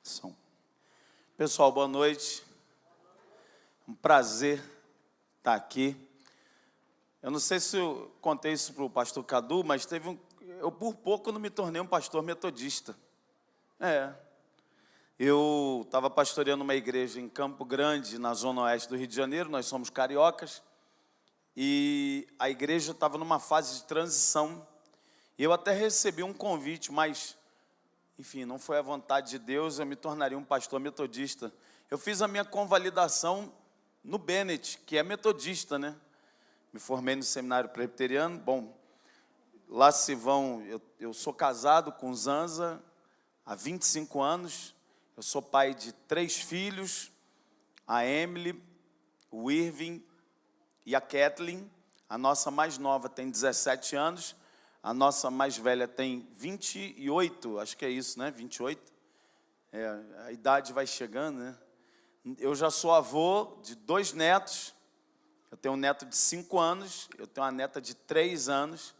Som. Pessoal, boa noite. Um prazer estar aqui. Eu não sei se eu contei isso para o pastor Cadu, mas eu por pouco não me tornei um pastor metodista. Eu estava pastoreando uma igreja em Campo Grande, na zona oeste do Rio de Janeiro, nós somos cariocas, e a igreja estava numa fase de transição. E eu até recebi um convite, mas, enfim, não foi a vontade de Deus, eu me tornaria um pastor metodista. Eu fiz a minha convalidação no Bennett, que é metodista, né? Me formei no seminário presbiteriano. Bom, lá se vão, eu sou casado com Zanza há 25 anos, eu sou pai de 3 filhos, a Emily, o Irving e a Kathleen. A nossa mais nova tem 17 anos, a nossa mais velha tem 28, acho que é isso, né? 28. A idade vai chegando, né? Eu já sou avô de 2 netos. Eu tenho um neto de 5 anos, eu tenho uma neta de 3 anos.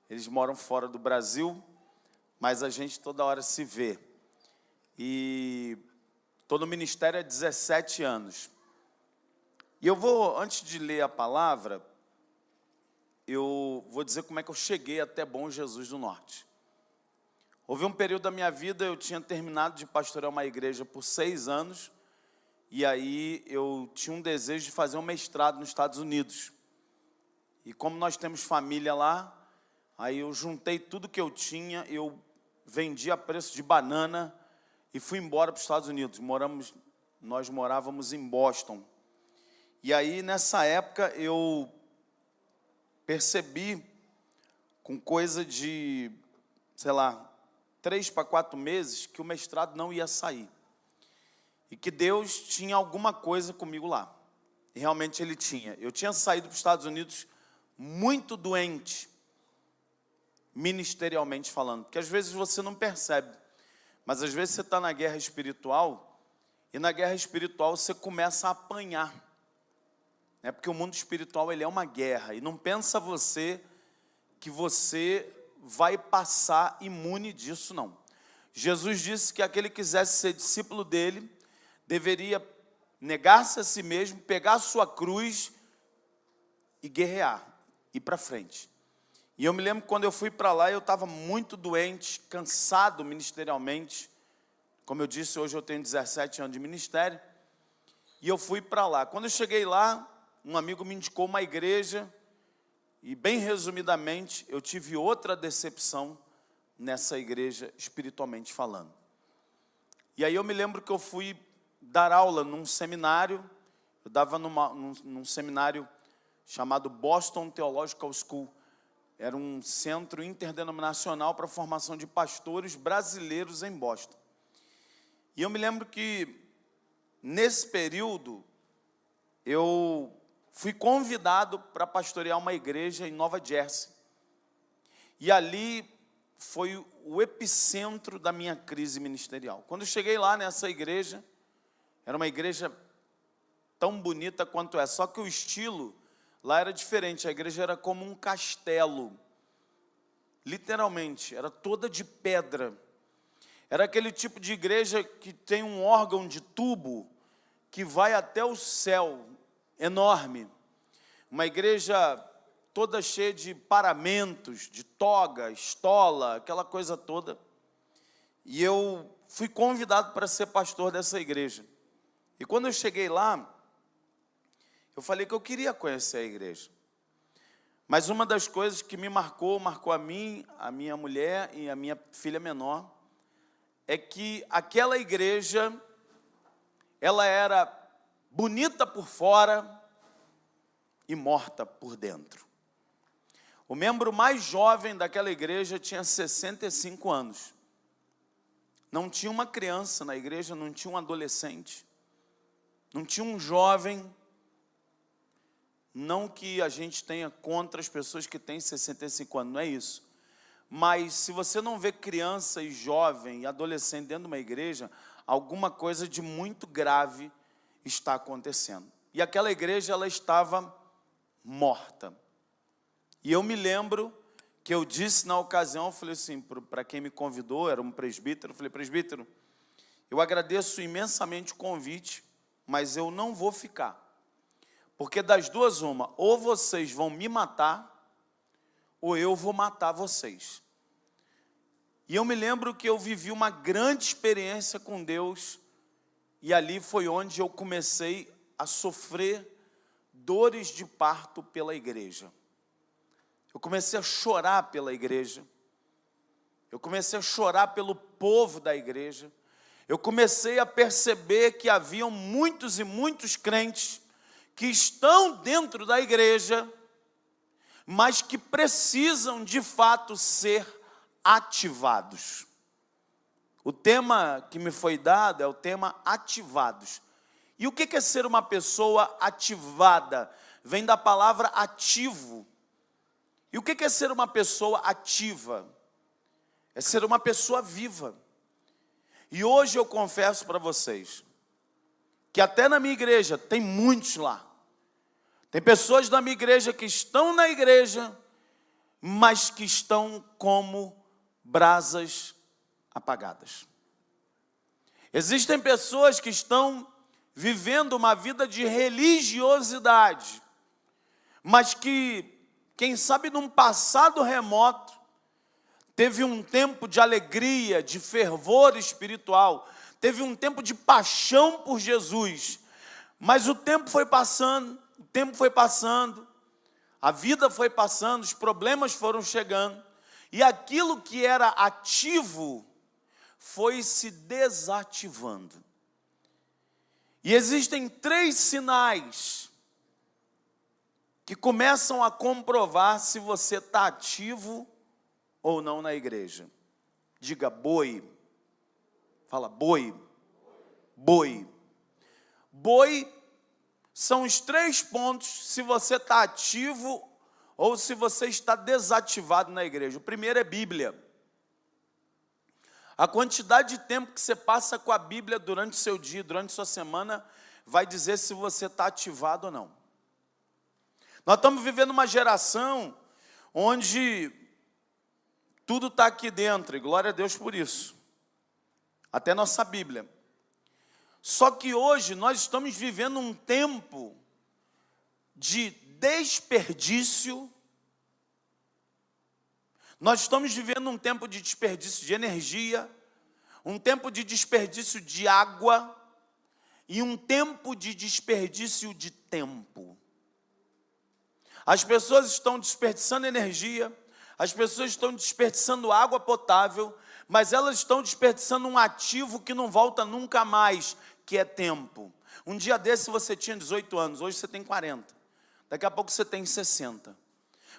Eles moram fora do Brasil, mas a gente toda hora se vê. E estou no ministério há 17 anos. E eu vou, antes de ler a palavra, eu vou dizer como é que eu cheguei até Bom Jesus do Norte. Houve um período da minha vida, eu tinha terminado de pastorear uma igreja por 6 anos, e aí eu tinha um desejo de fazer um mestrado nos Estados Unidos. E como nós temos família lá, aí eu juntei tudo que eu tinha, eu vendi a preço de banana e fui embora para os Estados Unidos. Nós morávamos em Boston. E aí, nessa época, eu percebi, com coisa de, 3 para 4 meses, que o mestrado não ia sair. E que Deus tinha alguma coisa comigo lá. E realmente Ele tinha. Eu tinha saído para os Estados Unidos muito doente, ministerialmente falando. Porque às vezes você não percebe. Mas às vezes você está na guerra espiritual, e na guerra espiritual você começa a apanhar. Porque o mundo espiritual ele é uma guerra. E não pensa você que você vai passar imune disso, não. Jesus disse que aquele que quisesse ser discípulo dele, deveria negar-se a si mesmo, pegar a sua cruz e guerrear, ir para frente. E eu me lembro que quando eu fui para lá, eu estava muito doente, cansado ministerialmente. Como eu disse, hoje eu tenho 17 anos de ministério. E eu fui para lá. Quando eu cheguei lá, um amigo me indicou uma igreja. E bem resumidamente, eu tive outra decepção nessa igreja, espiritualmente falando. E aí eu me lembro que eu fui dar aula num seminário. Eu dava num seminário chamado Boston Theological School. Era um centro interdenominacional para a formação de pastores brasileiros em Boston. E eu me lembro que, nesse período, eu fui convidado para pastorear uma igreja em Nova Jersey. E ali foi o epicentro da minha crise ministerial. Quando eu cheguei lá nessa igreja, era uma igreja tão bonita quanto essa, só que o estilo lá era diferente. A igreja era como um castelo, literalmente, era toda de pedra. Era aquele tipo de igreja que tem um órgão de tubo que vai até o céu, enorme. Uma igreja toda cheia de paramentos, de toga, estola, aquela coisa toda. E eu fui convidado para ser pastor dessa igreja. E quando eu cheguei lá, eu falei que eu queria conhecer a igreja. Mas uma das coisas que me marcou a mim, a minha mulher e a minha filha menor, é que aquela igreja, ela era bonita por fora e morta por dentro. O membro mais jovem daquela igreja tinha 65 anos. Não tinha uma criança na igreja, não tinha um adolescente, não tinha um jovem. Não que a gente tenha contra as pessoas que têm 65 anos, não é isso. Mas se você não vê criança e jovem e adolescente dentro de uma igreja, alguma coisa de muito grave está acontecendo. E aquela igreja, ela estava morta. E eu me lembro que eu disse na ocasião, eu falei assim, para quem me convidou, era um presbítero, eu falei, presbítero, Eu agradeço imensamente o convite, mas eu não vou ficar. Porque das duas uma, ou vocês vão me matar, ou eu vou matar vocês. E eu me lembro que eu vivi uma grande experiência com Deus, e ali foi onde eu comecei a sofrer dores de parto pela igreja. Eu comecei a chorar pela igreja. Eu comecei a chorar pelo povo da igreja. Eu comecei a perceber que haviam muitos e muitos crentes que estão dentro da igreja, mas que precisam de fato ser ativados. O tema que me foi dado é o tema ativados. E o que é ser uma pessoa ativada? Vem da palavra ativo. E o que é ser uma pessoa ativa? É ser uma pessoa viva. E hoje eu confesso para vocês, que até na minha igreja, tem muitos lá. Tem pessoas da minha igreja que estão na igreja, mas que estão como brasas apagadas. Existem pessoas que estão vivendo uma vida de religiosidade, mas que, quem sabe num passado remoto, teve um tempo de alegria, de fervor espiritual, teve um tempo de paixão por Jesus, mas o tempo foi passando, a vida foi passando, os problemas foram chegando, e aquilo que era ativo foi se desativando. E existem 3 sinais que começam a comprovar se você está ativo ou não na igreja. Diga boi. Fala boi. Boi. Boi são os 3 pontos se você está ativo ou se você está desativado na igreja. O primeiro é Bíblia. A quantidade de tempo que você passa com a Bíblia durante o seu dia, durante a sua semana, vai dizer se você está ativado ou não. Nós estamos vivendo uma geração onde tudo está aqui dentro, e glória a Deus por isso. Até nossa Bíblia. Só que hoje nós estamos vivendo um tempo de desperdício. Nós estamos vivendo um tempo de desperdício de energia, um tempo de desperdício de água e um tempo de desperdício de tempo. As pessoas estão desperdiçando energia, as pessoas estão desperdiçando água potável, mas elas estão desperdiçando um ativo que não volta nunca mais, que é tempo. Um dia desse você tinha 18 anos, hoje você tem 40. Daqui a pouco você tem 60.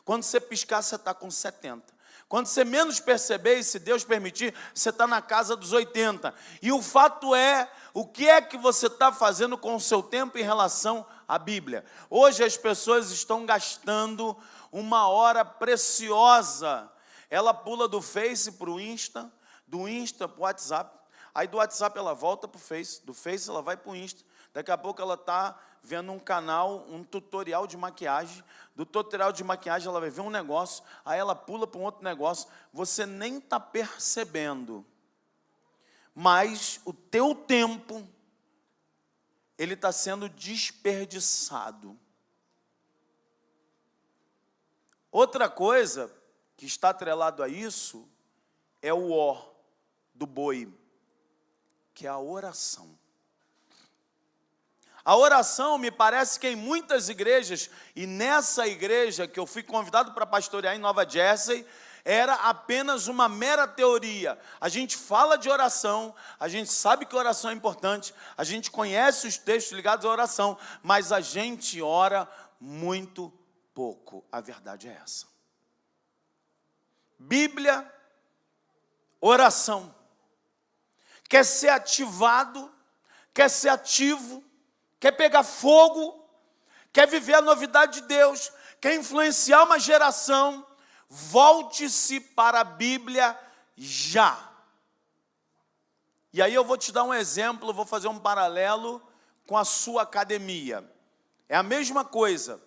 Quando você piscar, você está com 70. Quando você menos perceber, e se Deus permitir, você está na casa dos 80. E o fato é, o que é que você está fazendo com o seu tempo em relação à Bíblia? Hoje as pessoas estão gastando uma hora preciosa. Ela pula do Face para o Insta, do Insta para o WhatsApp. Aí do WhatsApp ela volta para o Face, do Face ela vai para o Insta. Daqui a pouco ela está vendo um canal, um tutorial de maquiagem. Do tutorial de maquiagem ela vai ver um negócio, aí ela pula para um outro negócio. Você nem está percebendo. Mas o teu tempo, ele está sendo desperdiçado. Outra coisa que está atrelado a isso é o ó do boi, que é a oração. A oração, me parece que em muitas igrejas, e nessa igreja que eu fui convidado para pastorear em Nova Jersey, era apenas uma mera teoria. A gente fala de oração, a gente sabe que oração é importante, a gente conhece os textos ligados à oração, mas a gente ora muito pouco. A verdade é essa. Bíblia, oração. Quer ser ativado, quer ser ativo, quer pegar fogo, quer viver a novidade de Deus, quer influenciar uma geração, volte-se para a Bíblia já. E aí eu vou te dar um exemplo, vou fazer um paralelo com a sua academia. É a mesma coisa.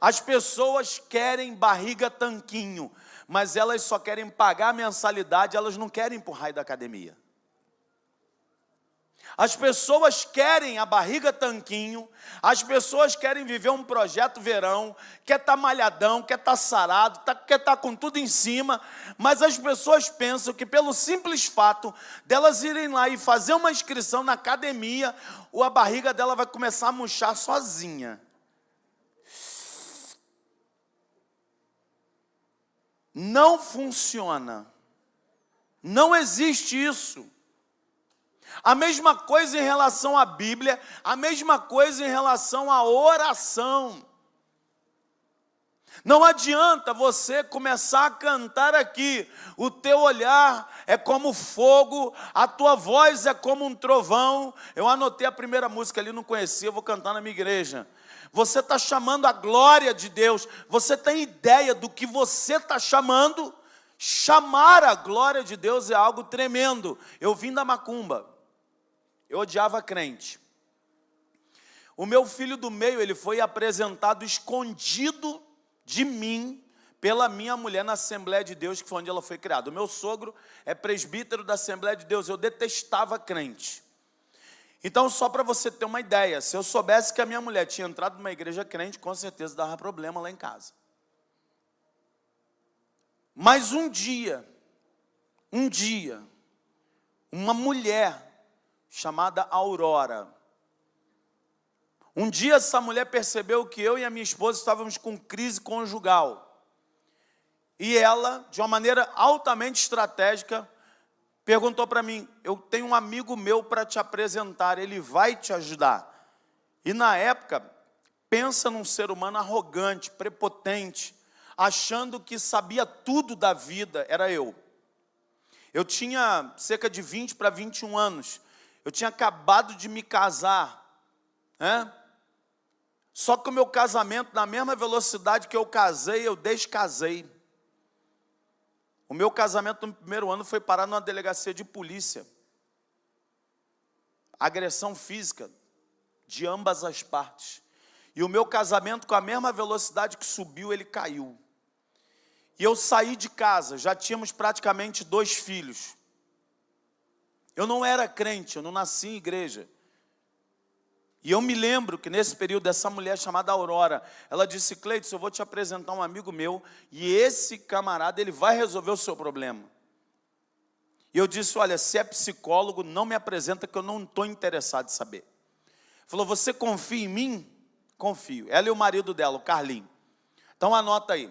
As pessoas querem barriga tanquinho, mas elas só querem pagar a mensalidade, elas não querem ir para o raio da academia. As pessoas querem a barriga tanquinho, as pessoas querem viver um projeto verão, quer estar malhadão, quer estar sarado, quer estar com tudo em cima, mas as pessoas pensam que pelo simples fato delas irem lá e fazer uma inscrição na academia, a barriga dela vai começar a murchar sozinha. Não funciona. Não existe isso. A mesma coisa em relação à Bíblia, a mesma coisa em relação à oração. Não adianta você começar a cantar aqui, o teu olhar é como fogo, a tua voz é como um trovão. Eu anotei a primeira música ali, não conhecia, eu vou cantar na minha igreja. Você está chamando a glória de Deus, você tem ideia do que você está chamando? Chamar a glória de Deus é algo tremendo. Eu vim da macumba, eu odiava crente. O meu filho do meio, ele foi apresentado escondido de mim, pela minha mulher na Assembleia de Deus, que foi onde ela foi criada. O meu sogro é presbítero da Assembleia de Deus, eu detestava crente. Então, só para você ter uma ideia, se eu soubesse que a minha mulher tinha entrado numa igreja crente, com certeza dava problema lá em casa. Mas um dia, uma mulher chamada Aurora, um dia essa mulher percebeu que eu e a minha esposa estávamos com crise conjugal. E ela, de uma maneira altamente estratégica, perguntou para mim, eu tenho um amigo meu para te apresentar, ele vai te ajudar. E na época, pensa num ser humano arrogante, prepotente, achando que sabia tudo da vida, era eu. Eu tinha cerca de 20 para 21 anos, eu tinha acabado de me casar, né? Só que o meu casamento, na mesma velocidade que eu casei, eu descasei. O meu casamento no primeiro ano foi parar numa delegacia de polícia. Agressão física de ambas as partes. E o meu casamento, com a mesma velocidade que subiu, ele caiu. E eu saí de casa, já tínhamos praticamente 2 filhos. Eu não era crente, eu não nasci em igreja. E eu me lembro que nesse período, essa mulher chamada Aurora, ela disse, Cleiton, eu vou te apresentar um amigo meu, e esse camarada, ele vai resolver o seu problema. E eu disse, olha, se é psicólogo, não me apresenta, que eu não estou interessado em saber. Falou, você confia em mim? Confio. Ela e o marido dela, o Carlinho. Então anota aí.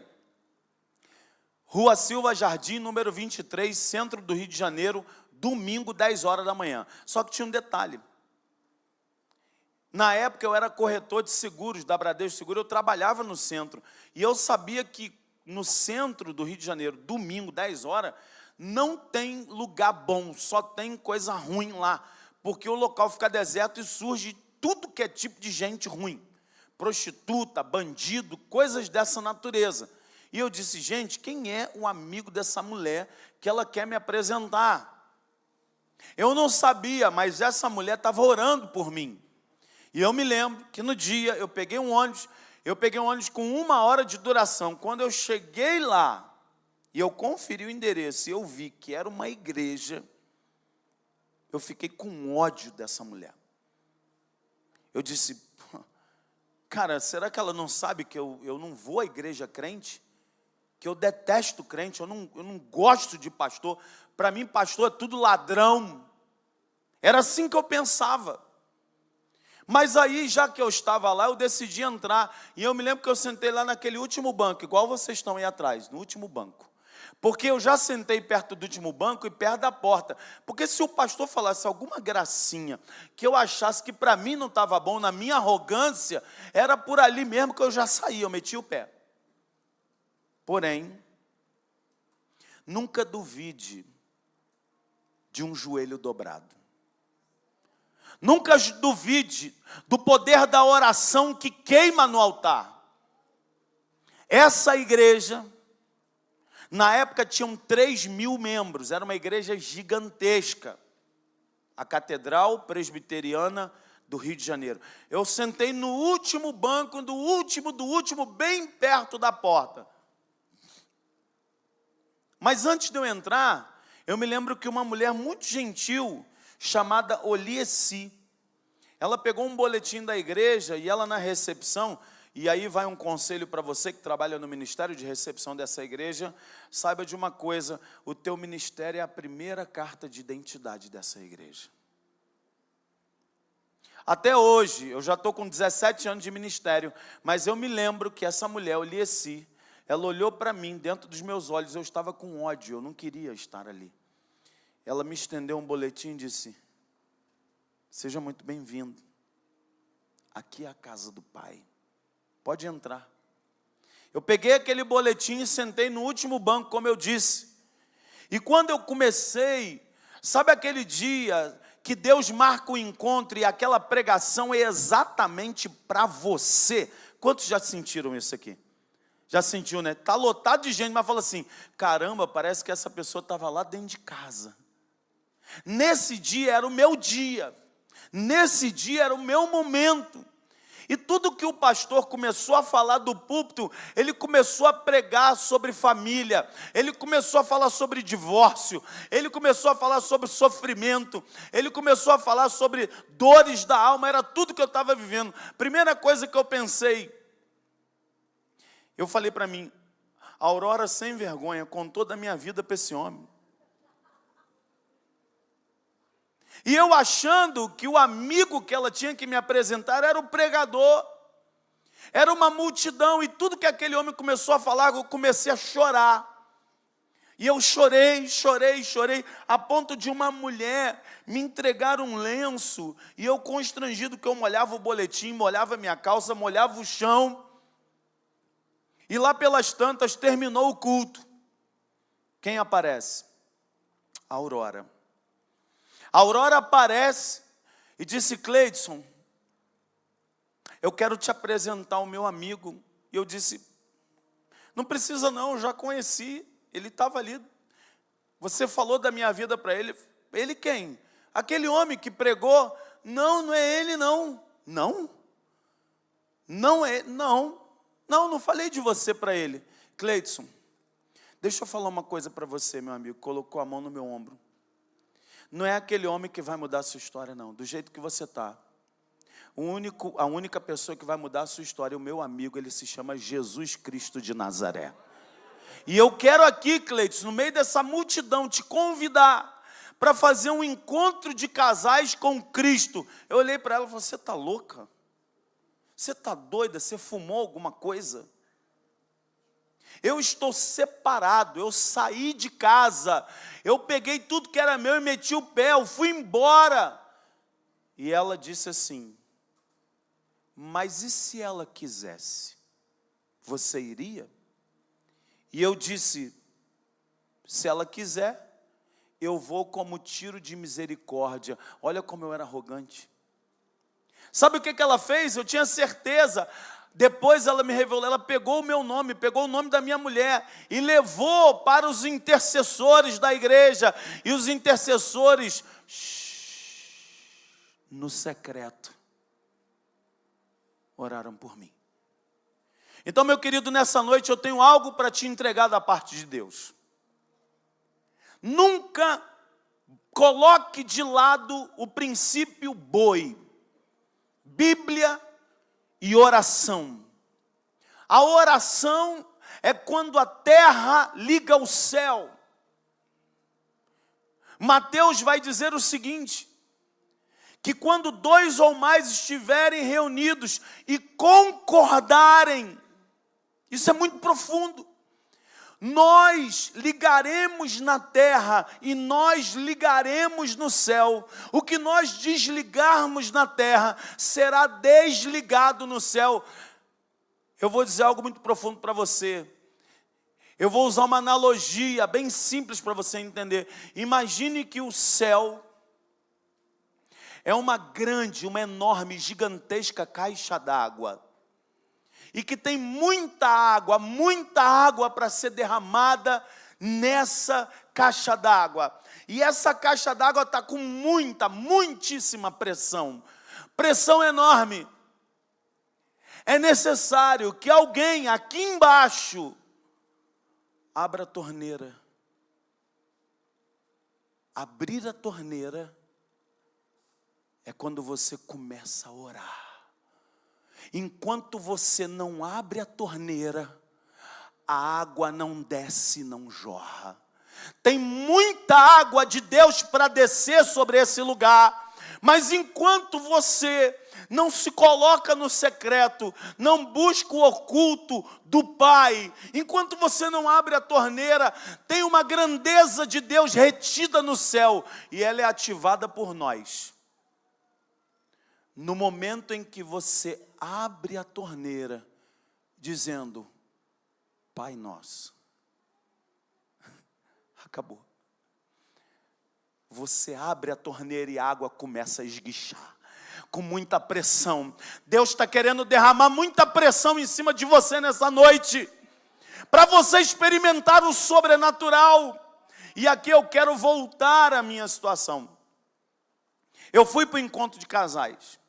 Rua Silva Jardim, número 23, centro do Rio de Janeiro, domingo, 10 horas da manhã. Só que tinha um detalhe. Na época eu era corretor de seguros, da Bradesco Seguro, eu trabalhava no centro. E eu sabia que no centro do Rio de Janeiro, domingo, 10 horas, não tem lugar bom, só tem coisa ruim lá. Porque o local fica deserto e surge tudo que é tipo de gente ruim. Prostituta, bandido, coisas dessa natureza. E eu disse, gente, quem é o amigo dessa mulher que ela quer me apresentar? Eu não sabia, mas essa mulher estava orando por mim. E eu me lembro que no dia eu peguei um ônibus com 1 hora de duração. Quando eu cheguei lá, e eu conferi o endereço, e eu vi que era uma igreja, eu fiquei com ódio dessa mulher. Eu disse, cara, será que ela não sabe que eu não vou à igreja crente? Que eu detesto crente, eu não gosto de pastor. Para mim, pastor é tudo ladrão. Era assim que eu pensava. Mas aí, já que eu estava lá, eu decidi entrar. E eu me lembro que eu sentei lá naquele último banco, igual vocês estão aí atrás, no último banco. Porque eu já sentei perto do último banco e perto da porta. Porque se o pastor falasse alguma gracinha, que eu achasse que para mim não estava bom, na minha arrogância, era por ali mesmo que eu já saía, eu metia o pé. Porém, nunca duvide de um joelho dobrado. Nunca duvide do poder da oração que queima no altar. Essa igreja, na época tinham 3.000 membros, era uma igreja gigantesca. A Catedral Presbiteriana do Rio de Janeiro. Eu sentei no último banco, do último, bem perto da porta. Mas antes de eu entrar, eu me lembro que uma mulher muito gentil chamada Oliesi. Ela pegou um boletim da igreja e ela na recepção, e aí vai um conselho para você que trabalha no ministério de recepção dessa igreja, saiba de uma coisa, o teu ministério é a primeira carta de identidade dessa igreja. Até hoje, eu já estou com 17 anos de ministério, mas eu me lembro que essa mulher, Oliesi, ela olhou para mim, dentro dos meus olhos, eu estava com ódio, eu não queria estar ali. Ela me estendeu um boletim e disse: seja muito bem-vindo, aqui é a casa do Pai, pode entrar. Eu peguei aquele boletim e sentei no último banco, como eu disse, e quando eu comecei, sabe aquele dia que Deus marca o encontro e aquela pregação é exatamente para você? Quantos já sentiram isso aqui? Já sentiu, né? Está lotado de gente, mas fala assim, caramba, parece que essa pessoa estava lá dentro de casa. Nesse dia era o meu dia, nesse dia era o meu momento. E tudo que o pastor começou a falar do púlpito, ele começou a pregar sobre família, ele começou a falar sobre divórcio, ele começou a falar sobre sofrimento, ele começou a falar sobre dores da alma, era tudo que eu estava vivendo. Primeira coisa que eu pensei, eu falei para mim, Aurora sem vergonha contou da minha vida para esse homem. E eu achando que o amigo que ela tinha que me apresentar era o pregador. Era uma multidão, e tudo que aquele homem começou a falar, eu comecei a chorar. E eu chorei, a ponto de uma mulher me entregar um lenço, e eu constrangido que eu molhava o boletim, molhava minha calça, molhava o chão. E lá pelas tantas terminou o culto. Quem aparece? A Aurora. A Aurora aparece e disse, Cleidson, eu quero te apresentar o meu amigo. E eu disse, não precisa não, eu já conheci, ele estava ali. Você falou da minha vida para ele. Ele quem? Aquele homem que pregou? Não, não é ele não. Não? Não é, não. Não falei de você para ele. Cleidson, deixa eu falar uma coisa para você, meu amigo. Colocou a mão no meu ombro. Não é aquele homem que vai mudar a sua história, não. Do jeito que você está. A única pessoa que vai mudar a sua história é o meu amigo. Ele se chama Jesus Cristo de Nazaré. E eu quero aqui, Cleiton, no meio dessa multidão, te convidar para fazer um encontro de casais com Cristo. Eu olhei para ela e falei, você está louca? Você está doida? Você fumou alguma coisa? Eu estou separado, eu saí de casa, eu peguei tudo que era meu e meti o pé, eu fui embora. E ela disse assim, mas e se ela quisesse? Você iria? E eu disse, se ela quiser, eu vou como tiro de misericórdia. Olha como eu era arrogante. Sabe o que ela fez? Eu tinha certeza. Depois ela me revelou, ela pegou o meu nome, pegou o nome da minha mulher e levou para os intercessores da igreja. E os intercessores, no secreto, oraram por mim. Então, meu querido, nessa noite eu tenho algo para te entregar da parte de Deus. Nunca coloque de lado o princípio boi, Bíblia e oração. A oração é quando a terra liga ao céu. Mateus vai dizer o seguinte, que quando 2 ou mais estiverem reunidos e concordarem, isso é muito profundo, nós ligaremos na terra e nós ligaremos no céu. O que nós desligarmos na terra será desligado no céu. Eu vou dizer algo muito profundo para você. Eu vou usar uma analogia bem simples para você entender. Imagine que o céu é uma grande, uma enorme, gigantesca caixa d'água. E que tem muita água para ser derramada nessa caixa d'água. E essa caixa d'água está com muitíssima pressão. Pressão enorme. É necessário que alguém aqui embaixo abra a torneira. Abrir a torneira é quando você começa a orar. Enquanto você não abre a torneira, a água não desce, não jorra. Tem muita água de Deus para descer sobre esse lugar, mas enquanto você não se coloca no secreto, não busca o oculto do Pai, enquanto você não abre a torneira, tem uma grandeza de Deus retida no céu, e ela é ativada por nós. No momento em que você abre a torneira, dizendo, Pai nosso, acabou. Você abre a torneira e a água começa a esguichar, com muita pressão. Deus está querendo derramar muita pressão em cima de você nessa noite, para você experimentar o sobrenatural. E aqui eu quero voltar à minha situação. Eu fui para o encontro de casais,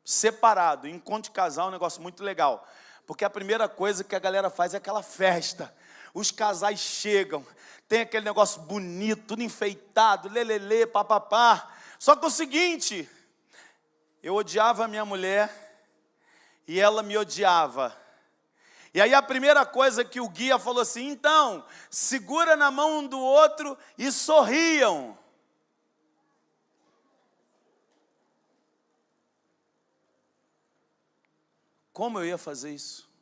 separado. Encontro de casal é um negócio muito legal, porque a primeira coisa que a galera faz é aquela festa. Os casais chegam, tem aquele negócio bonito, tudo enfeitado, lelele, papapá. Só que é o seguinte, eu odiava a minha mulher e ela me odiava. E aí a primeira coisa que o guia falou assim, então, segura na mão um do outro e sorriam. Como eu ia fazer isso?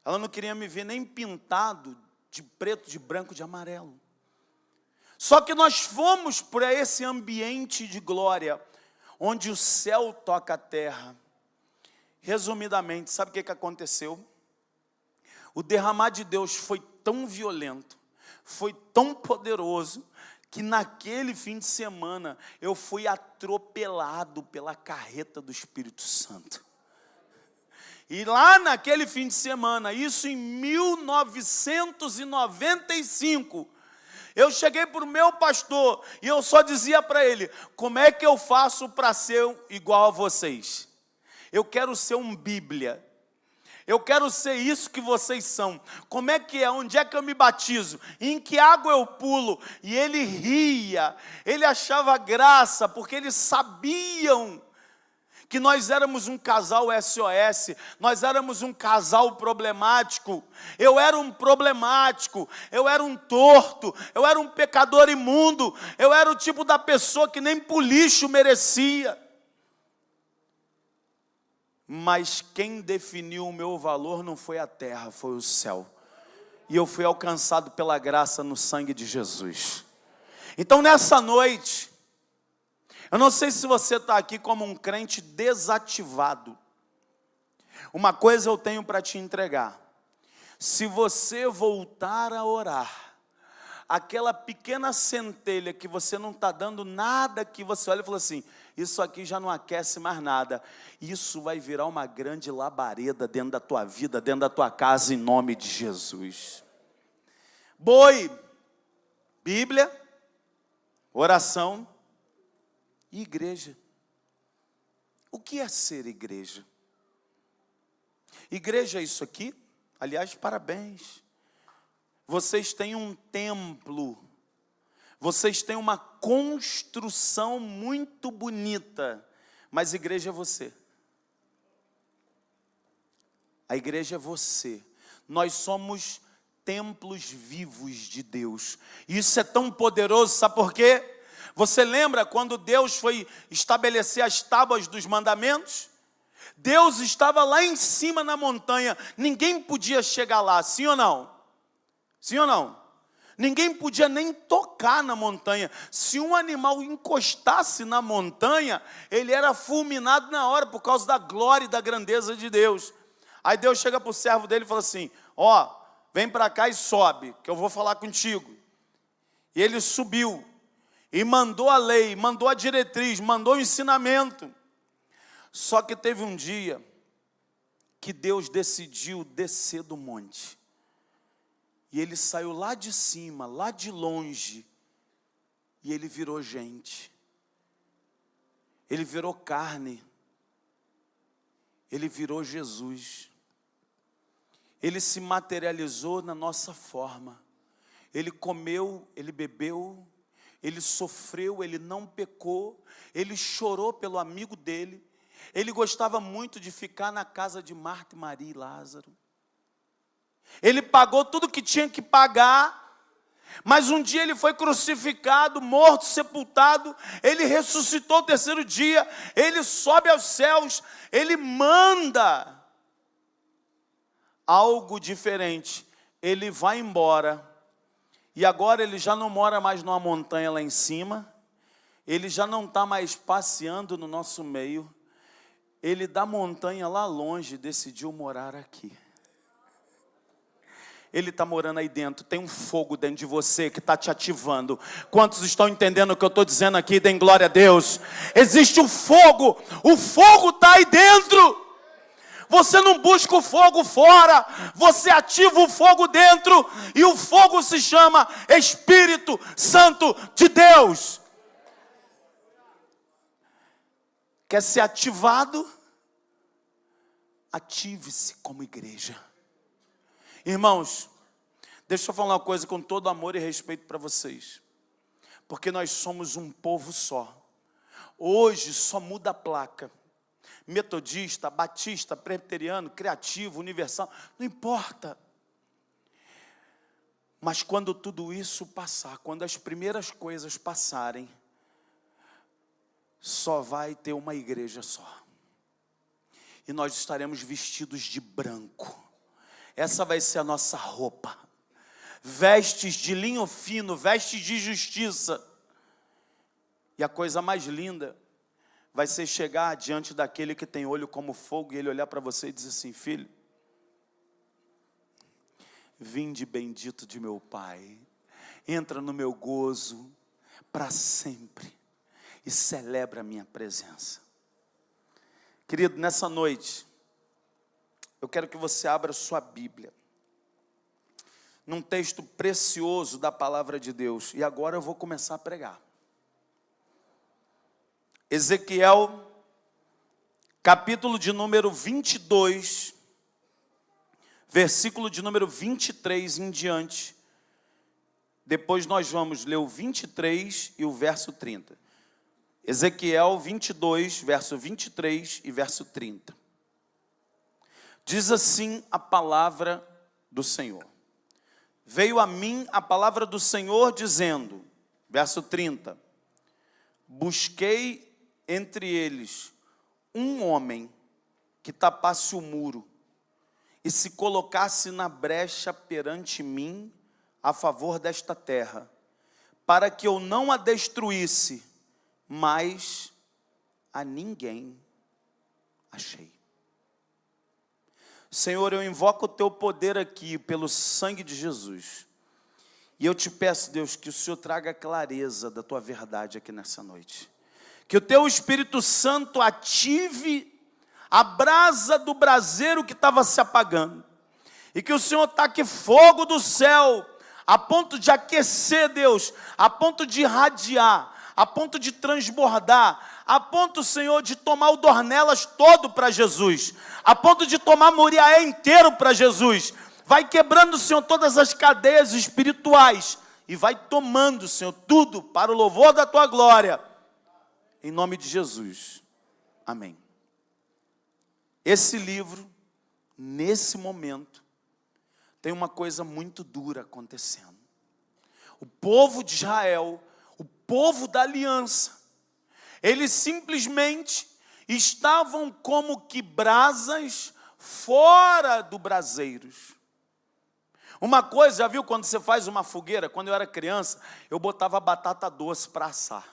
Ela não queria me ver nem pintado de preto, de branco, de amarelo. Só que nós fomos para esse ambiente de glória, onde o céu toca a terra. Resumidamente, sabe o que aconteceu? O derramar de Deus foi tão violento, foi tão poderoso, que naquele fim de semana eu fui atropelado pela carreta do Espírito Santo. E lá naquele fim de semana, isso em 1995, eu cheguei para o meu pastor e eu só dizia para ele, como é que eu faço para ser igual a vocês? Eu quero ser um Bíblia. Eu quero ser isso que vocês são. Como é que é? Onde é que eu me batizo? Em que água eu pulo? E ele ria, ele achava graça, porque eles sabiam que nós éramos um casal SOS, nós éramos um casal problemático. Eu era um problemático, eu era um torto, eu era um pecador imundo, eu era o tipo da pessoa que nem pro lixo merecia. Mas quem definiu o meu valor não foi a terra, foi o céu. E eu fui alcançado pela graça no sangue de Jesus. Então nessa noite, eu não sei se você está aqui como um crente desativado. Uma coisa eu tenho para te entregar. Se você voltar a orar, aquela pequena centelha que você não está dando nada, que você olha e fala assim, isso aqui já não aquece mais nada. Isso vai virar uma grande labareda dentro da tua vida, dentro da tua casa, em nome de Jesus. Boi, Bíblia, oração e igreja. O que é ser igreja? Igreja é isso aqui? Aliás, parabéns. Vocês têm um templo. Vocês têm uma construção muito bonita. Mas igreja é você. A igreja é você. Nós somos templos vivos de Deus. Isso é tão poderoso, sabe por quê? Você lembra quando Deus foi estabelecer as tábuas dos mandamentos? Deus estava lá em cima na montanha, ninguém podia chegar lá, sim ou não? Sim ou não? Ninguém podia nem tocar na montanha. Se um animal encostasse na montanha, ele era fulminado na hora, por causa da glória e da grandeza de Deus. Aí Deus chega para o servo dele e fala assim, ó, vem para cá e sobe, que eu vou falar contigo. E ele subiu. E mandou a lei, mandou a diretriz, mandou o ensinamento. Só que teve um dia que Deus decidiu descer do monte. E ele saiu lá de cima, lá de longe. E ele virou gente. Ele virou carne. Ele virou Jesus. Ele se materializou na nossa forma. Ele comeu, ele bebeu. ele sofreu, ele não pecou, ele chorou pelo amigo dele, ele gostava muito de ficar na casa de Marta, Maria e Lázaro. Ele pagou tudo que tinha que pagar, mas um dia ele foi crucificado, morto, sepultado, ele ressuscitou o terceiro dia, ele sobe aos céus, ele manda algo diferente, ele vai embora, e agora ele já não mora mais numa montanha lá em cima, ele já não está mais passeando no nosso meio, ele da montanha lá longe decidiu morar aqui. Ele está morando aí dentro, tem um fogo dentro de você que está te ativando. Quantos estão entendendo o que eu estou dizendo aqui? Deem glória a Deus. Existe o fogo está aí dentro. Você não busca o fogo fora, você ativa o fogo dentro, e o fogo se chama Espírito Santo de Deus. Quer ser ativado? Ative-se como igreja. Irmãos, deixa eu falar uma coisa com todo amor e respeito para vocês, porque nós somos um povo só. Hoje só muda a placa, metodista, batista, presbiteriano, criativo, universal, não importa. Mas quando tudo isso passar, quando as primeiras coisas passarem, só vai ter uma igreja só, e nós estaremos vestidos de branco. Essa vai ser a nossa roupa, vestes de linho fino, vestes de justiça. E a coisa mais linda vai ser chegar diante daquele que tem olho como fogo, e ele olhar para você e dizer assim: filho, vinde bendito de meu Pai, entra no meu gozo para sempre e celebra a minha presença. Querido, nessa noite, eu quero que você abra sua Bíblia, num texto precioso da palavra de Deus. E agora eu vou começar a pregar. Ezequiel, capítulo de número 22, versículo de número 23 em diante. Depois nós vamos ler o 23 e o verso 30. Ezequiel 22, verso 23 e verso 30. Diz assim a palavra do Senhor: veio a mim a palavra do Senhor dizendo, verso 30, busquei entre eles um homem que tapasse o muro e se colocasse na brecha perante mim a favor desta terra, para que eu não a destruísse, mas a ninguém achei. Senhor, eu invoco o teu poder aqui pelo sangue de Jesus. E eu te peço, Deus, que o Senhor traga clareza da tua verdade aqui nessa noite. Que o teu Espírito Santo ative a brasa do braseiro que estava se apagando. E que o Senhor taque fogo do céu, a ponto de aquecer, Deus, a ponto de irradiar, a ponto de transbordar, a ponto, Senhor, de tomar o Dornelas todo para Jesus, a ponto de tomar Moriaé inteiro para Jesus. Vai quebrando, Senhor, todas as cadeias espirituais e vai tomando, Senhor, tudo para o louvor da tua glória, em nome de Jesus, amém. Esse livro, nesse momento, tem uma coisa muito dura acontecendo. O povo de Israel, o povo da aliança, eles simplesmente estavam como que brasas fora do braseiros. Uma coisa, já viu quando você faz uma fogueira? Quando eu era criança, eu botava batata doce para assar.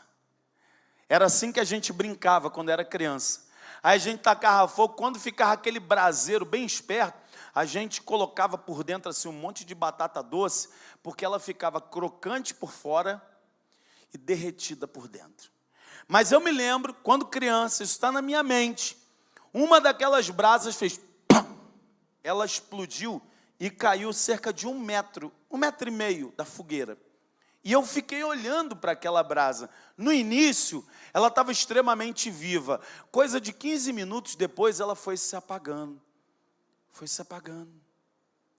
Era assim que a gente brincava quando era criança. Aí a gente tacava fogo, quando ficava aquele braseiro bem esperto, a gente colocava por dentro assim um monte de batata doce, porque ela ficava crocante por fora e derretida por dentro. Mas eu me lembro, quando criança, isso está na minha mente, uma daquelas brasas fez pam, ela explodiu e caiu cerca de 1 metro, 1,5 metros da fogueira. E eu fiquei olhando para aquela brasa. No início, ela estava extremamente viva. Coisa de 15 minutos depois, ela foi se apagando. Foi se apagando.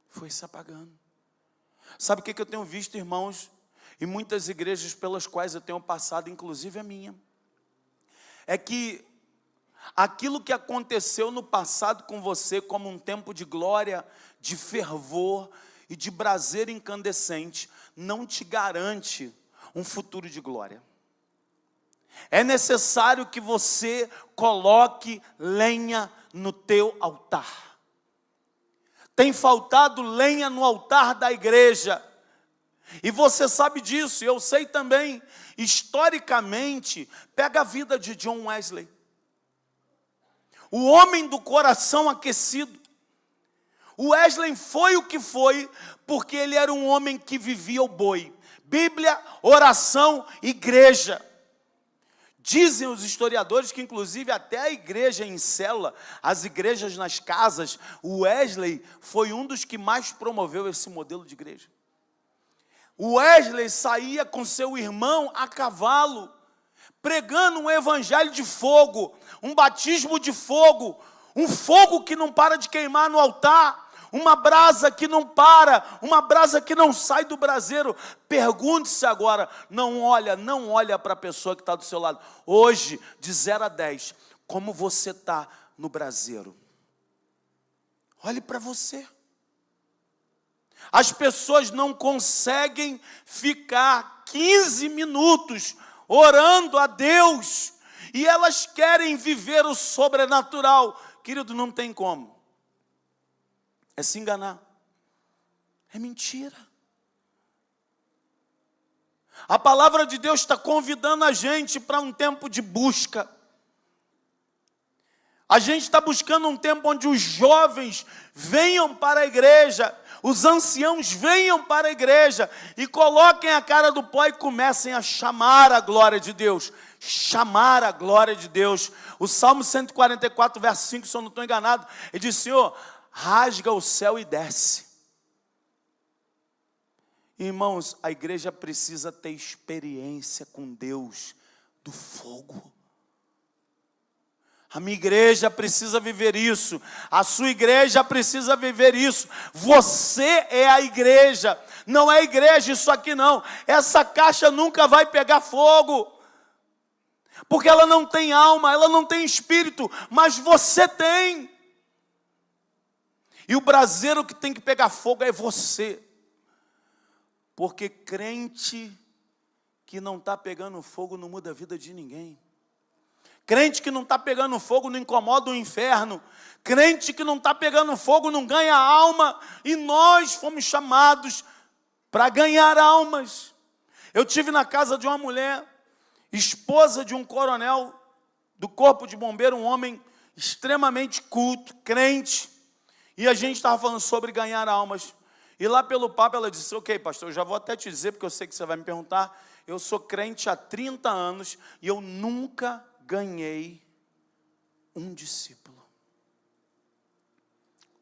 Foi se apagando. Sabe o que eu tenho visto, irmãos? e muitas igrejas pelas quais eu tenho passado, inclusive a minha, é que aquilo que aconteceu no passado com você, como um tempo de glória, de fervor e de braseiro incandescente, não te garante um futuro de glória. É necessário que você coloque lenha no teu altar. Tem faltado lenha no altar da igreja. E você sabe disso, eu sei também. Historicamente, pega a vida de John Wesley. O homem do coração aquecido. O Wesley foi o que foi, porque ele era um homem que vivia o boi. Bíblia, oração, igreja. Dizem os historiadores que inclusive até a igreja em célula, as igrejas nas casas, o Wesley foi um dos que mais promoveu esse modelo de igreja. O Wesley saía com seu irmão a cavalo, pregando um evangelho de fogo, um batismo de fogo, um fogo que não para de queimar no altar, uma brasa que não para, uma brasa que não sai do braseiro. Pergunte-se agora, não olha para a pessoa que está do seu lado. Hoje, de 0 a 10, como você está no braseiro? Olhe para você. As pessoas não conseguem ficar 15 minutos orando a Deus, e elas querem viver o sobrenatural. Querido, não tem como. É se enganar. É mentira. A palavra de Deus está convidando a gente para um tempo de busca. A gente está buscando um tempo onde os jovens venham para a igreja, os anciãos venham para a igreja e coloquem a cara do pó e comecem a chamar a glória de Deus. Chamar a glória de Deus. O Salmo 144, verso 5, se eu não estou enganado, ele diz: Senhor, rasga o céu e desce. Irmãos, a igreja precisa ter experiência com Deus do fogo. A minha igreja precisa viver isso. A sua igreja precisa viver isso. Você é a igreja. Não é igreja isso aqui não. Essa caixa nunca vai pegar fogo. Porque ela não tem alma, ela não tem espírito. Mas você tem. E o braseiro que tem que pegar fogo é você. Porque crente que não está pegando fogo não muda a vida de ninguém. Crente que não está pegando fogo não incomoda o inferno. Crente que não está pegando fogo não ganha alma. E nós fomos chamados para ganhar almas. Eu tive na casa de uma mulher, esposa de um coronel do corpo de bombeiro, um homem extremamente culto, crente. E a gente estava falando sobre ganhar almas. E lá pelo papo ela disse: ok, pastor, eu já vou até te dizer, porque eu sei que você vai me perguntar. Eu sou crente há 30 anos e eu nunca ganhei um discípulo.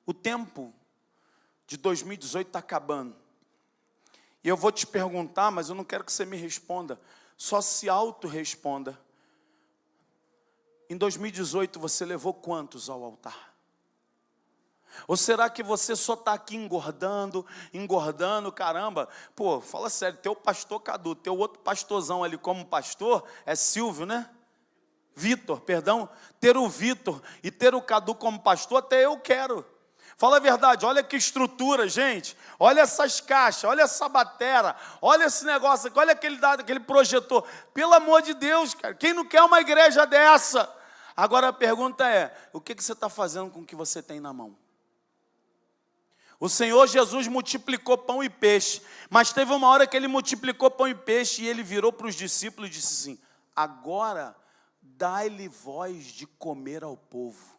O tempo de 2018 está acabando. E eu vou te perguntar, mas eu não quero que você me responda. Só se auto-responda. Em 2018 você levou quantos ao altar? Ou será que você só está aqui engordando, caramba? Pô, fala sério, teu pastor Cadu, teu outro pastorzão ali como pastor, é Silvio, né? Vitor, perdão. Ter o Vitor e ter o Cadu como pastor, até eu quero. Fala a verdade, olha que estrutura, gente. Olha essas caixas, olha essa batera, olha esse negócio aqui, olha aquele projetor. Pelo amor de Deus, cara, quem não quer uma igreja dessa? Agora a pergunta é, o que você está fazendo com o que você tem na mão? O Senhor Jesus multiplicou pão e peixe, mas teve uma hora que ele multiplicou pão e peixe e ele virou para os discípulos e disse assim: agora dai-lhe voz de comer ao povo.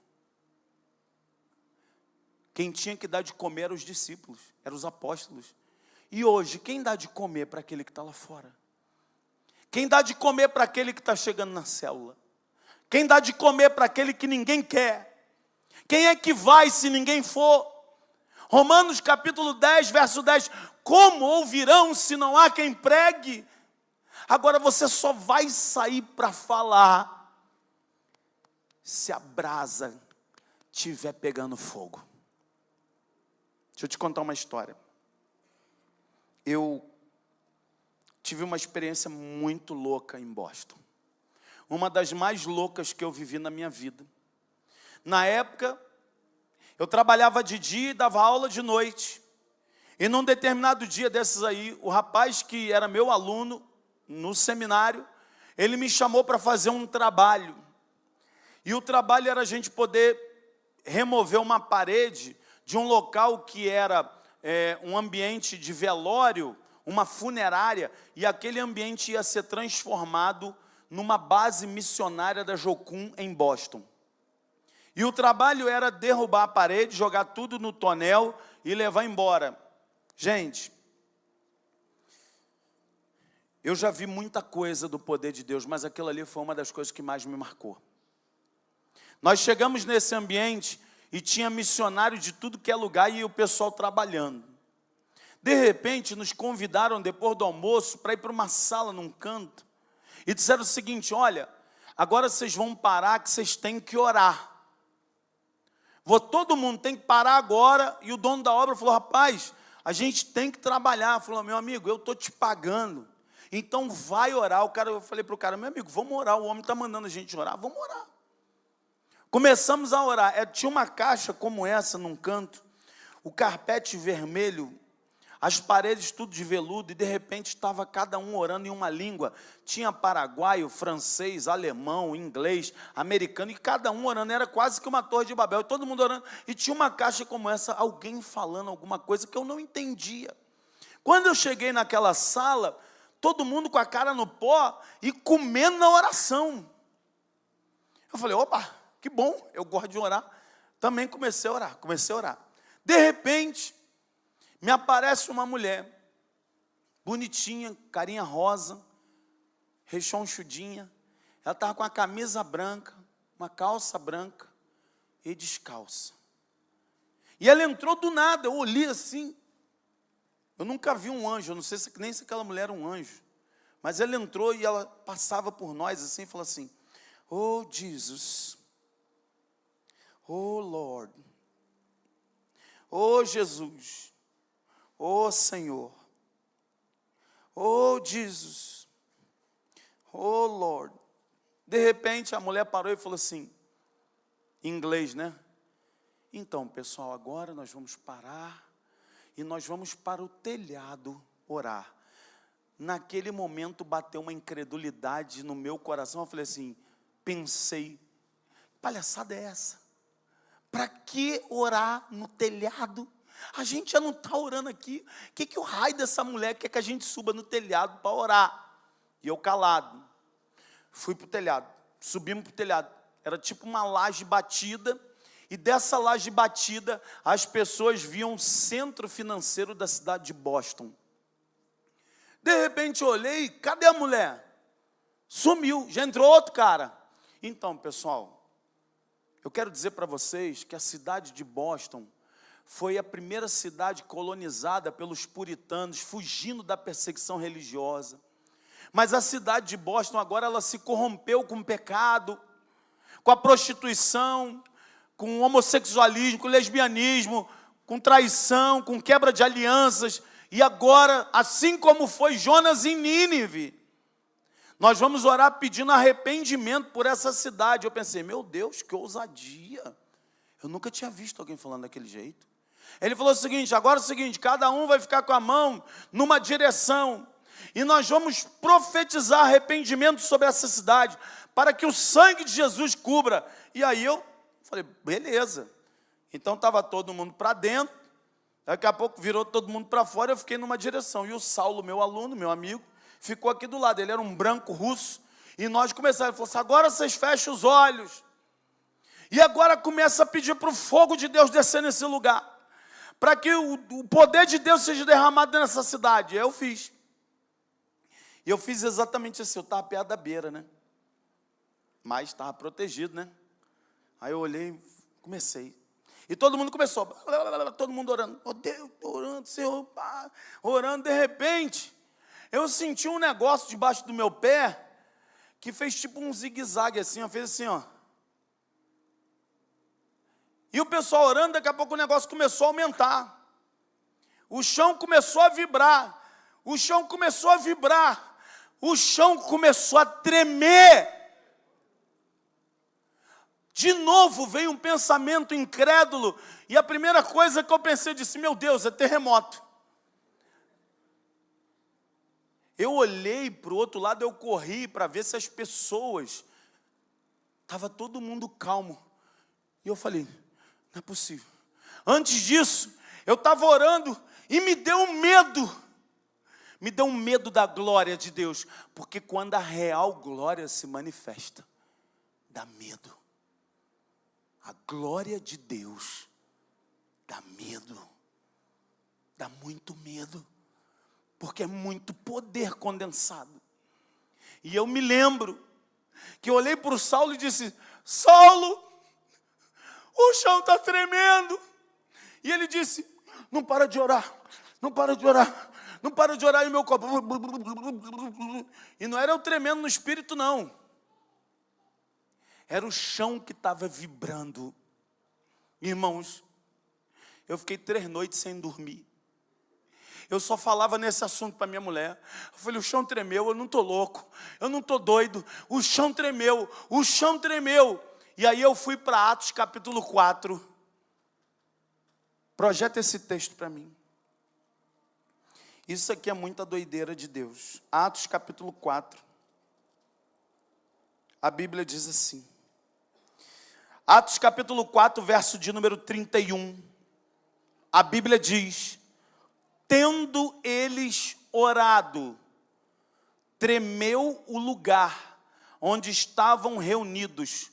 Quem tinha que dar de comer eram os discípulos, eram os apóstolos. E hoje, quem dá de comer para aquele que está lá fora? Quem dá de comer para aquele que está chegando na célula? Quem dá de comer para aquele que ninguém quer? Quem é que vai se ninguém for? Romanos capítulo 10, verso 10. Como ouvirão se não há quem pregue? Agora você só vai sair para falar se a brasa estiver pegando fogo. Deixa eu te contar uma história. Eu tive uma experiência muito louca em Boston. Uma das mais loucas que eu vivi na minha vida. Na época, eu trabalhava de dia e dava aula de noite. E num determinado dia desses aí, o rapaz que era meu aluno no seminário, ele me chamou para fazer um trabalho. E o trabalho era a gente poder remover uma parede de um local que era um ambiente de velório, uma funerária, e aquele ambiente ia ser transformado numa base missionária da Jocum em Boston. E o trabalho era derrubar a parede, jogar tudo no tonel e levar embora. Gente, eu já vi muita coisa do poder de Deus, mas aquilo ali foi uma das coisas que mais me marcou. Nós chegamos nesse ambiente e tinha missionário de tudo que é lugar e o pessoal trabalhando. De repente, nos convidaram depois do almoço para ir para uma sala num canto e disseram o seguinte: olha, agora vocês vão parar que vocês têm que orar. Todo mundo tem que parar agora. E o dono da obra falou: rapaz, a gente tem que trabalhar. Falou: meu amigo, eu estou te pagando, então vai orar. Eu falei para o cara: meu amigo, vamos orar, o homem está mandando a gente orar, vamos orar. Começamos a orar. Tinha uma caixa como essa num canto, o carpete vermelho, as paredes tudo de veludo, e de repente estava cada um orando em uma língua. Tinha paraguaio, francês, alemão, inglês, americano, e cada um orando. Era quase que uma torre de Babel, e todo mundo orando. E tinha uma caixa como essa, alguém falando alguma coisa que eu não entendia. Quando eu cheguei naquela sala, todo mundo com a cara no pó e comendo na oração. Eu falei: opa, que bom, eu gosto de orar. Também comecei a orar. De repente, me aparece uma mulher, bonitinha, carinha rosa, rechonchudinha. Ela estava com a camisa branca, uma calça branca e descalça. E ela entrou do nada, eu olhei assim. Eu nunca vi um anjo, eu não sei nem se aquela mulher era um anjo. Mas ela entrou e ela passava por nós assim e falou assim: oh Jesus, oh Lord, oh Jesus, oh Senhor, oh Jesus, oh Lord. De repente a mulher parou e falou assim, em inglês, né? Então, pessoal, agora nós vamos parar e nós vamos para o telhado orar. Naquele momento bateu uma incredulidade no meu coração. Eu falei assim, pensei, palhaçada é essa? Para que orar no telhado? A gente já não está orando aqui. O que o raio dessa mulher quer que a gente suba no telhado para orar? E eu calado. Fui para o telhado, subimos para o telhado. Era tipo uma laje batida. E dessa laje batida, as pessoas viam o centro financeiro da cidade de Boston. De repente eu olhei, cadê a mulher? Sumiu, já entrou outro cara. Então, pessoal, eu quero dizer para vocês que a cidade de Boston foi a primeira cidade colonizada pelos puritanos, fugindo da perseguição religiosa. Mas a cidade de Boston agora ela se corrompeu com o pecado, com a prostituição, com o homossexualismo, com o lesbianismo, com traição, com quebra de alianças. E agora, assim como foi Jonas em Nínive, nós vamos orar pedindo arrependimento por essa cidade. Eu pensei, meu Deus, que ousadia. Eu nunca tinha visto alguém falando daquele jeito. Ele falou o seguinte, agora é o seguinte, cada um vai ficar com a mão numa direção. E nós vamos profetizar arrependimento sobre essa cidade, para que o sangue de Jesus cubra. E aí eu falei, beleza. Então estava todo mundo para dentro, daqui a pouco virou todo mundo para fora, eu fiquei numa direção. E o Saulo, meu aluno, meu amigo, ficou aqui do lado. Ele era um branco russo. E nós começamos, ele falou assim, agora vocês fecham os olhos. E agora começa a pedir para o fogo de Deus descer nesse lugar, para que o poder de Deus seja derramado nessa cidade. Eu fiz. E eu fiz exatamente assim, eu estava perto da beira, né? Mas estava protegido, né? Aí eu olhei, comecei. E todo mundo começou, todo mundo orando. Oh Deus, estou orando, Senhor, pá. Orando, de repente, eu senti um negócio debaixo do meu pé, que fez tipo um zigue-zague assim, ó, fez assim, ó. E o pessoal orando, daqui a pouco o negócio começou a aumentar. O chão começou a vibrar. o chão começou a vibrar, o chão começou a tremer. De novo veio um pensamento incrédulo, e a primeira coisa que eu pensei, eu disse, meu Deus, é terremoto. Eu olhei para o outro lado, eu corri para ver se as pessoas, estava todo mundo calmo. E eu falei, não é possível. Antes disso, eu estava orando e me deu um medo da glória de Deus, porque quando a real glória se manifesta, dá medo. A glória de Deus dá medo, dá muito medo, porque é muito poder condensado. E eu me lembro que eu olhei para o Saulo e disse, Saulo, o chão está tremendo. E ele disse, não para de orar, não para de orar, não para de orar. E o meu corpo, e não era eu tremendo no espírito, não. Era o chão que estava vibrando. Irmãos, eu fiquei 3 noites sem dormir. Eu só falava nesse assunto para minha mulher. Eu falei, o chão tremeu, eu não estou louco, eu não estou doido. O chão tremeu, o chão tremeu. E aí eu fui para Atos capítulo 4. Projeta esse texto para mim. Isso aqui é muita doideira de Deus. Atos capítulo 4. A Bíblia diz assim. Atos capítulo 4, verso de número 31. A Bíblia diz, tendo eles orado, tremeu o lugar onde estavam reunidos.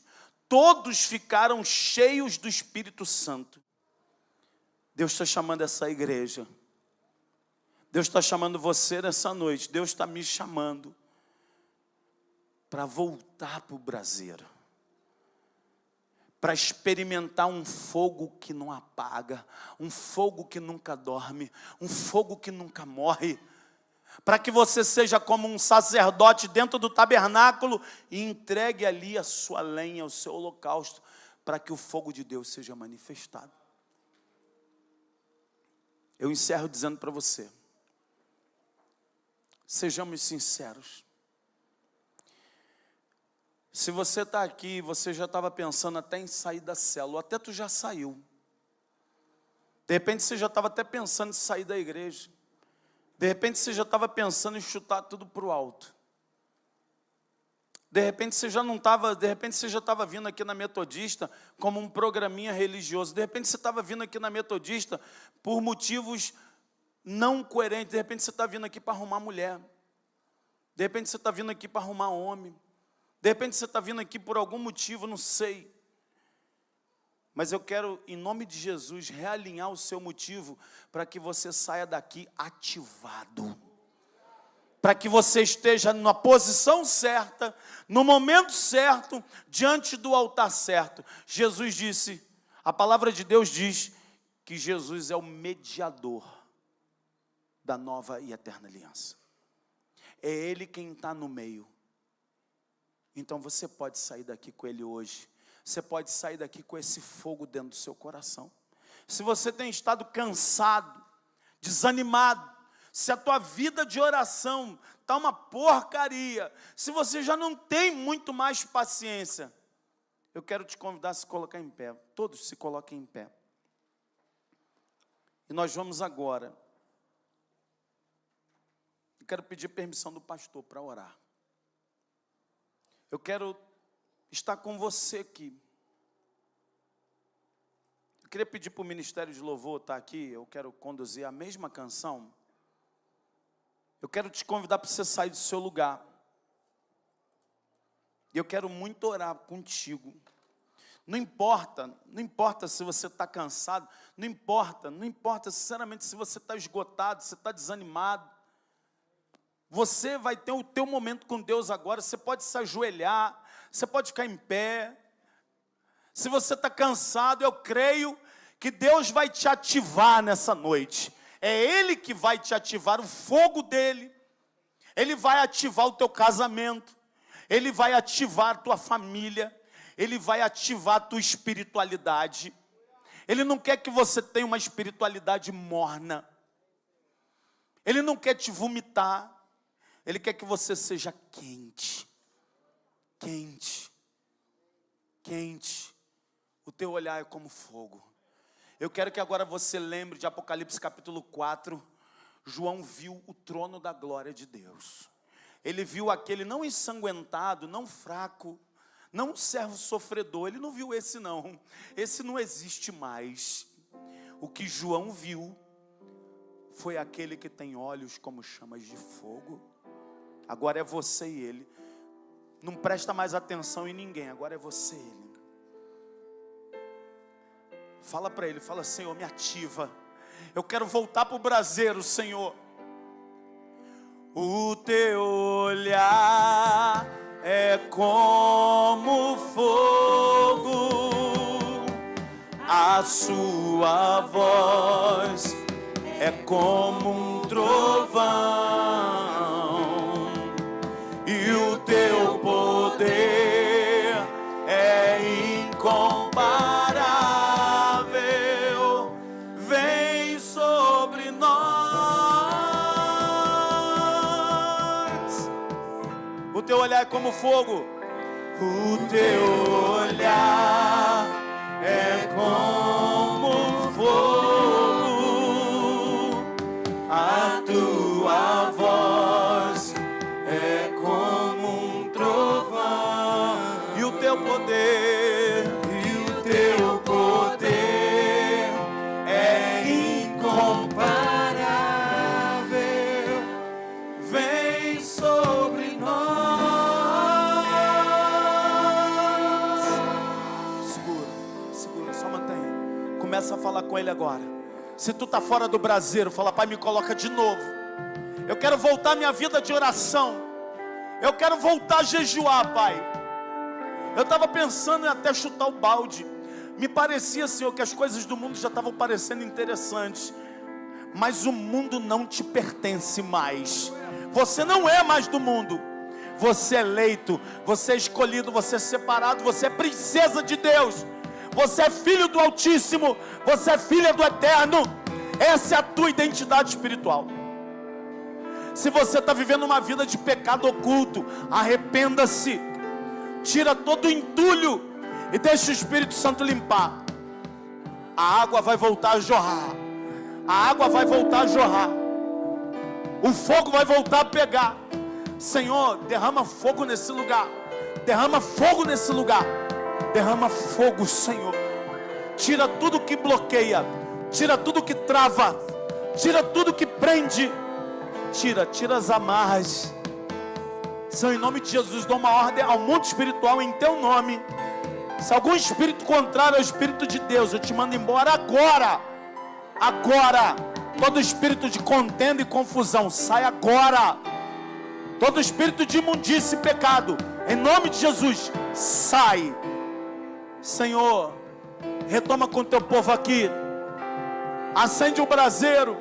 Todos ficaram cheios do Espírito Santo. Deus está chamando essa igreja. Deus está chamando você nessa noite. Deus está me chamando para voltar para o braseiro, para experimentar um fogo que não apaga, um fogo que nunca dorme, um fogo que nunca morre, para que você seja como um sacerdote dentro do tabernáculo e entregue ali a sua lenha, o seu holocausto, para que o fogo de Deus seja manifestado. Eu encerro dizendo para você, sejamos sinceros. Se você está aqui, você já estava pensando até em sair da célula, até tu já saiu. De repente você já estava até pensando em sair da igreja. De repente você já estava pensando em chutar tudo para o alto. De repente você já não estava, de repente você já estava vindo aqui na Metodista como um programinha religioso. De repente você estava vindo aqui na Metodista por motivos não coerentes. De repente você está vindo aqui para arrumar mulher. De repente você está vindo aqui para arrumar homem. De repente você está vindo aqui por algum motivo, não sei. Mas eu quero, em nome de Jesus, realinhar o seu motivo para que você saia daqui ativado. Para que você esteja na posição certa, no momento certo, diante do altar certo. Jesus disse, a palavra de Deus diz que Jesus é o mediador da nova e eterna aliança. É Ele quem está no meio. Então você pode sair daqui com Ele hoje. Você pode sair daqui com esse fogo dentro do seu coração. Se você tem estado cansado, desanimado, se a tua vida de oração está uma porcaria, se você já não tem muito mais paciência, eu quero te convidar a se colocar em pé. Todos se coloquem em pé. E nós vamos agora. Eu quero pedir permissão do pastor para orar. Eu quero estar com você aqui. Eu queria pedir para o Ministério de Louvor estar aqui. Eu quero conduzir a mesma canção. Eu quero te convidar para você sair do seu lugar. E eu quero muito orar contigo. Não importa se você está cansado, não importa sinceramente se você está esgotado, se está desanimado. Você vai ter o teu momento com Deus agora. Você pode se ajoelhar, você pode ficar em pé. Se você está cansado, eu creio que Deus vai te ativar nessa noite. É Ele que vai te ativar, o fogo dEle. Ele vai ativar o teu casamento. Ele vai ativar a tua família. Ele vai ativar a tua espiritualidade. Ele não quer que você tenha uma espiritualidade morna. Ele não quer te vomitar. Ele quer que você seja quente. Quente. Quente. O teu olhar é como fogo. Eu quero que agora você lembre de Apocalipse capítulo 4. João viu o trono da glória de Deus. Ele viu aquele não ensanguentado, não fraco, não um servo sofredor. Ele não viu esse não. Esse não existe mais. O que João viu foi aquele que tem olhos como chamas de fogo. Agora é você e ele. Não presta mais atenção em ninguém. Agora é você e ele. Fala para ele, fala: Senhor, me ativa. Eu quero voltar para o braseiro, Senhor. O teu olhar é como fogo, a sua voz é como um trovão, e o teu poder é incomparável. Vem sobre nós. O teu olhar é como fogo. O teu olhar é como fogo, a tua voz é como um trovão, e o teu poder, é incomparável. Vem sobre nós. Segura, só mantenha. Começa a falar com ele agora. Se tu está fora do braseiro, fala: Pai, me coloca de novo. Eu quero voltar à minha vida de oração. Eu quero voltar a jejuar, Pai. Eu estava pensando em até chutar o balde. Me parecia, Senhor, que as coisas do mundo já estavam parecendo interessantes. Mas o mundo não te pertence mais. Você não é mais do mundo. Você é eleito, você é escolhido, você é separado, você é princesa de Deus. Você é filho do Altíssimo, você é filha do Eterno. Essa é a tua identidade espiritual. Se você está vivendo uma vida de pecado oculto, arrependa-se. Tira todo o entulho e deixa o Espírito Santo limpar. A água vai voltar a jorrar. A água vai voltar a jorrar. O fogo vai voltar a pegar. Senhor, derrama fogo nesse lugar. Derrama fogo nesse lugar. Derrama fogo, Senhor. Tira tudo que bloqueia. Tira tudo que trava. Tira tudo que prende. Tira as amarras. Senhor, em nome de Jesus, dou uma ordem ao mundo espiritual em teu nome. Se algum espírito contrário ao Espírito de Deus, eu te mando embora agora. Agora. Todo espírito de contenda e confusão, sai agora. Todo espírito de imundície e pecado, em nome de Jesus, sai. Senhor, retoma com o teu povo aqui. Acende o braseiro.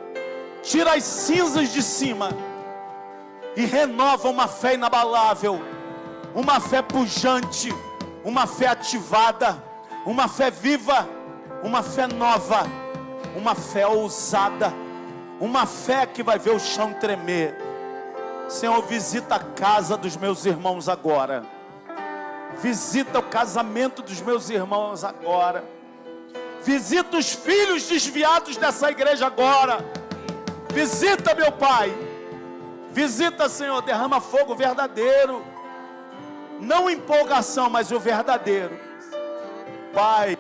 Tira as cinzas de cima e renova uma fé inabalável, uma fé pujante, uma fé ativada, uma fé viva, uma fé nova, uma fé ousada, uma fé que vai ver o chão tremer. Senhor, visita a casa dos meus irmãos agora. Visita o casamento dos meus irmãos agora. Visita os filhos desviados dessa igreja agora. Visita, meu Pai. Visita, Senhor. Derrama fogo verdadeiro. Não empolgação, mas o verdadeiro. Pai,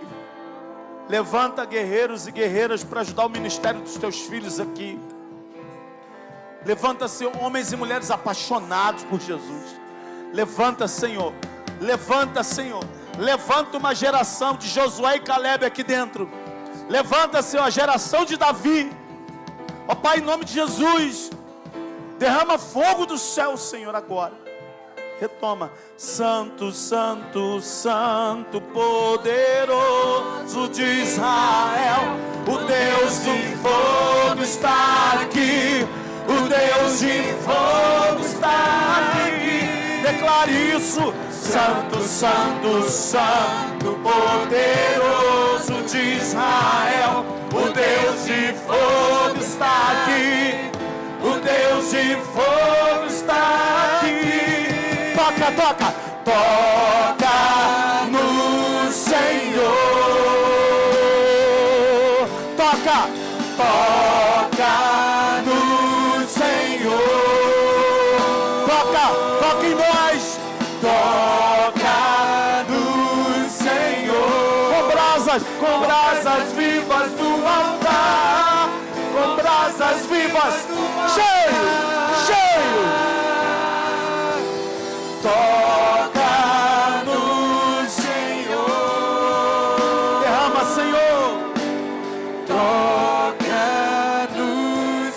levanta guerreiros e guerreiras para ajudar o ministério dos teus filhos aqui. Levanta, Senhor, homens e mulheres apaixonados por Jesus. Levanta, Senhor. Levanta, Senhor. Levanta uma geração de Josué e Caleb aqui dentro. Levanta, Senhor, a geração de Davi. Ó Pai, em nome de Jesus, derrama fogo do céu, Senhor, agora. Retoma. Santo, Santo, Santo, poderoso de Israel, o Deus de fogo está aqui. O Deus de fogo está aqui. Declare isso. Santo, Santo, Santo, poderoso de Israel, o Deus de fogo está aqui. O toca, toca. Toca no Senhor. Toca, toca no Senhor. Toca, toca em nós. Toca no Senhor. Com brasas vivas do altar. Com brasas vivas. Cheio, cheio. Toca no Senhor. Derrama, Senhor. Toca no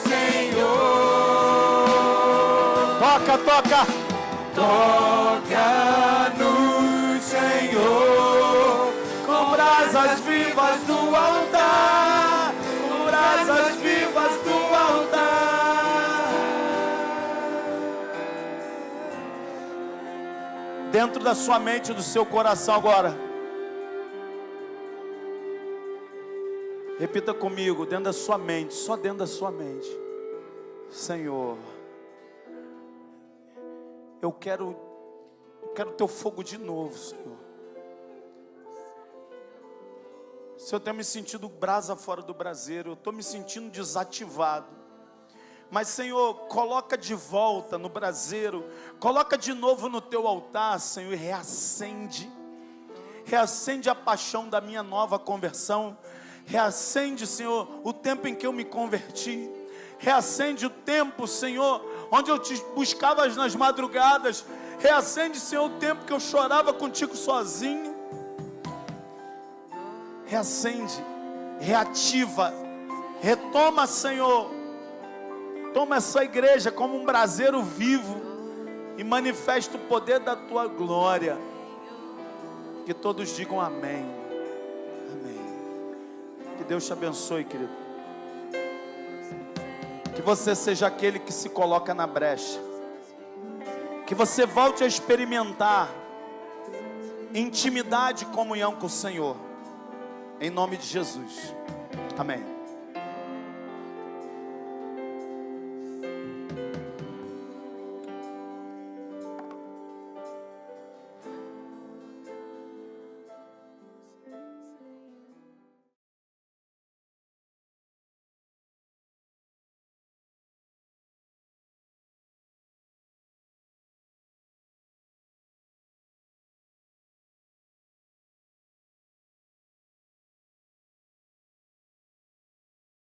Senhor. Toca, toca. Toca no Senhor. Com brasas vivas do altar. Com brasas vivas do altar. Dentro da sua mente e do seu coração agora. Repita comigo, dentro da sua mente, só dentro da sua mente. Senhor, eu quero teu fogo de novo, Senhor. Se eu tenho me sentido brasa fora do braseiro, eu estou me sentindo desativado. Mas, Senhor, coloca de volta no braseiro, coloca de novo no teu altar, Senhor, e reacende. Reacende a paixão da minha nova conversão. Reacende, Senhor, o tempo em que eu me converti. Reacende o tempo, Senhor, onde eu te buscava nas madrugadas. Reacende, Senhor, o tempo que eu chorava contigo sozinho. Reacende, reativa, retoma, Senhor. Toma essa igreja como um braseiro vivo e manifesta o poder da tua glória. Que todos digam amém. Amém. Que Deus te abençoe, querido. Que você seja aquele que se coloca na brecha. Que você volte a experimentar intimidade e comunhão com o Senhor. Em nome de Jesus. Amém.